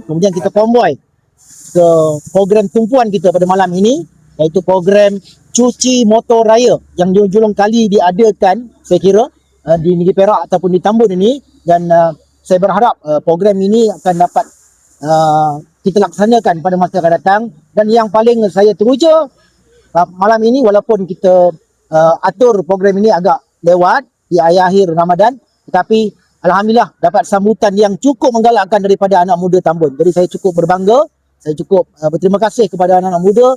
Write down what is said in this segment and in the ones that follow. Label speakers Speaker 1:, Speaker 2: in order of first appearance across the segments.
Speaker 1: Kemudian kita convoy ke program tumpuan kita pada malam ini, iaitu program cuci motor raya yang julung kali diadakan, saya kira di Negeri Perak ataupun di Tambun ini. Dan saya berharap program ini akan dapat kita laksanakan pada masa akan datang. Dan yang paling saya teruja malam ini, walaupun kita atur program ini agak lewat di akhir Ramadan, tetapi alhamdulillah dapat sambutan yang cukup menggalakkan daripada anak muda Tambun. Jadi saya cukup berbangga, saya cukup berterima kasih kepada anak-anak muda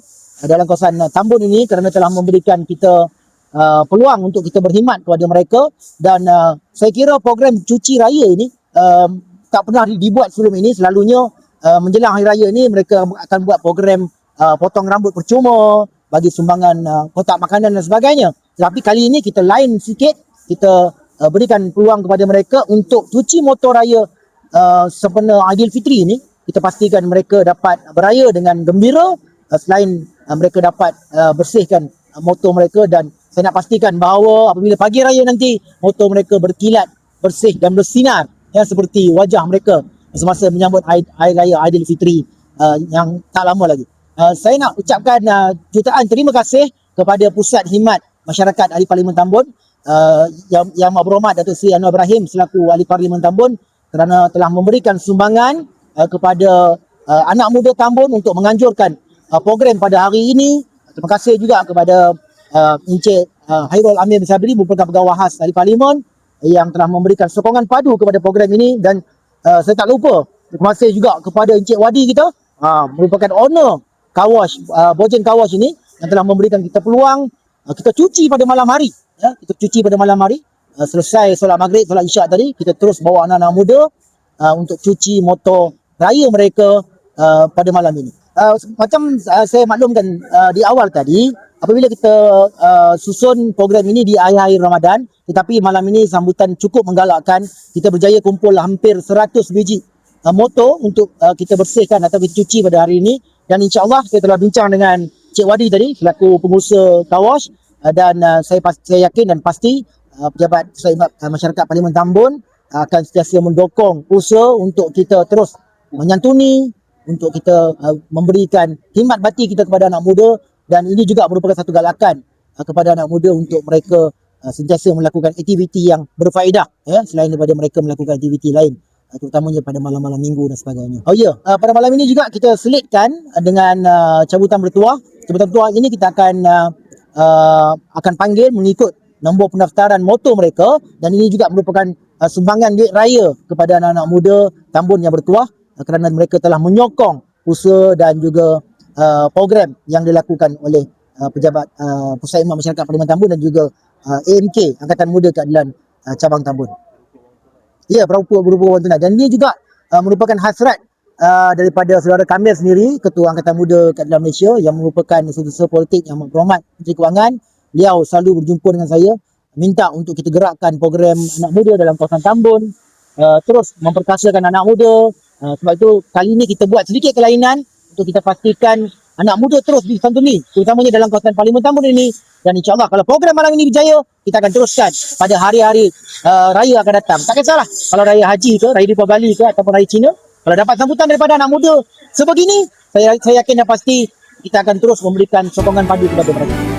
Speaker 1: dalam kawasan Tambun ini kerana telah memberikan kita peluang untuk kita berkhidmat kepada mereka. Dan saya kira program cuci raya ini tak pernah dibuat sebelum ini. Selalunya menjelang hari raya ini mereka akan buat program potong rambut percuma, bagi sumbangan kotak makanan dan sebagainya. Tetapi kali ini kita lain sikit, kita berikan peluang kepada mereka untuk cuci motor raya sempena Aidilfitri ini. Kita pastikan mereka dapat beraya dengan gembira, selain mereka dapat bersihkan motor mereka. Dan saya nak pastikan bahawa apabila pagi raya nanti, motor mereka berkilat, bersih dan bersinar, ya, seperti wajah mereka semasa menyambut Hari Raya Aidilfitri yang tak lama lagi. Saya nak ucapkan jutaan terima kasih kepada Pusat Khidmat Masyarakat Ahli Parlimen Tambun, Yang Berhormat Datuk Seri Anwar Ibrahim selaku Ahli Parlimen Tambun, kerana telah memberikan sumbangan kepada anak muda Tambun untuk menganjurkan program pada hari ini. Terima kasih juga kepada Encik Hairul Amir bin Sabri, merupakan pegawai khas Ahli Parlimen yang telah memberikan sokongan padu kepada program ini. Dan saya tak lupa terima kasih juga kepada Encik Wadi kita, merupakan owner Kawash, Bojen Kawash ini, yang telah memberikan kita peluang kita cuci pada malam hari, ya. Kita cuci pada malam hari, selesai solat maghrib, solat isyak tadi, kita terus bawa anak-anak muda untuk cuci motor raya mereka pada malam ini. Macam saya maklumkan di awal tadi, apabila kita susun program ini di akhir-akhir Ramadan, tetapi malam ini sambutan cukup menggalakkan. Kita berjaya kumpul hampir 100 biji motor untuk kita bersihkan atau kita cuci pada hari ini. Dan insya-Allah saya telah bincang dengan Cik Wadi tadi selaku pengurusa Kawash, dan saya yakin dan pasti pejabat masyarakat Parlimen Tambun akan sentiasa mendukung usaha untuk kita terus menyantuni, untuk kita memberikan khidmat bakti kita kepada anak muda. Dan ini juga merupakan satu galakan kepada anak muda untuk mereka sentiasa melakukan aktiviti yang berfaedah, ya, selain daripada mereka melakukan aktiviti lain, terutamanya pada malam-malam minggu dan sebagainya. Oh ya, pada malam ini juga kita selitkan dengan cabutan bertuah. Cabutan bertuah ini kita akan panggil mengikut nombor pendaftaran motor mereka, dan ini juga merupakan sumbangan duit raya kepada anak-anak muda Tambun yang bertuah, kerana mereka telah menyokong usaha dan juga program yang dilakukan oleh pejabat Pusat Khidmat Masyarakat Parlimen Tambun dan juga AMK, Angkatan Muda Keadilan Cabang Tambun. Ya, berupa wang tunai. Dan ini juga merupakan hasrat daripada saudara Kamil sendiri, Ketua Angkatan Muda Keadilan Malaysia, yang merupakan setiausaha politik yang berhormat Menteri Kewangan. Beliau selalu berjumpa dengan saya, minta untuk kita gerakkan program anak muda dalam kawasan Tambun, terus memperkasakan anak muda. Sebab itu kali ini kita buat sedikit kelainan untuk kita pastikan anak muda terus disantuni, terutamanya dalam kawasan Parlimen Tambun ini. Dan insya-Allah kalau program malam ini berjaya, kita akan teruskan pada hari-hari raya akan datang. Tak kisahlah kalau raya haji ke, raya Deepavali ke, ataupun raya Cina, kalau dapat sambutan daripada anak muda sebegini, saya yakin dan pasti kita akan terus memberikan sokongan padu kepada mereka.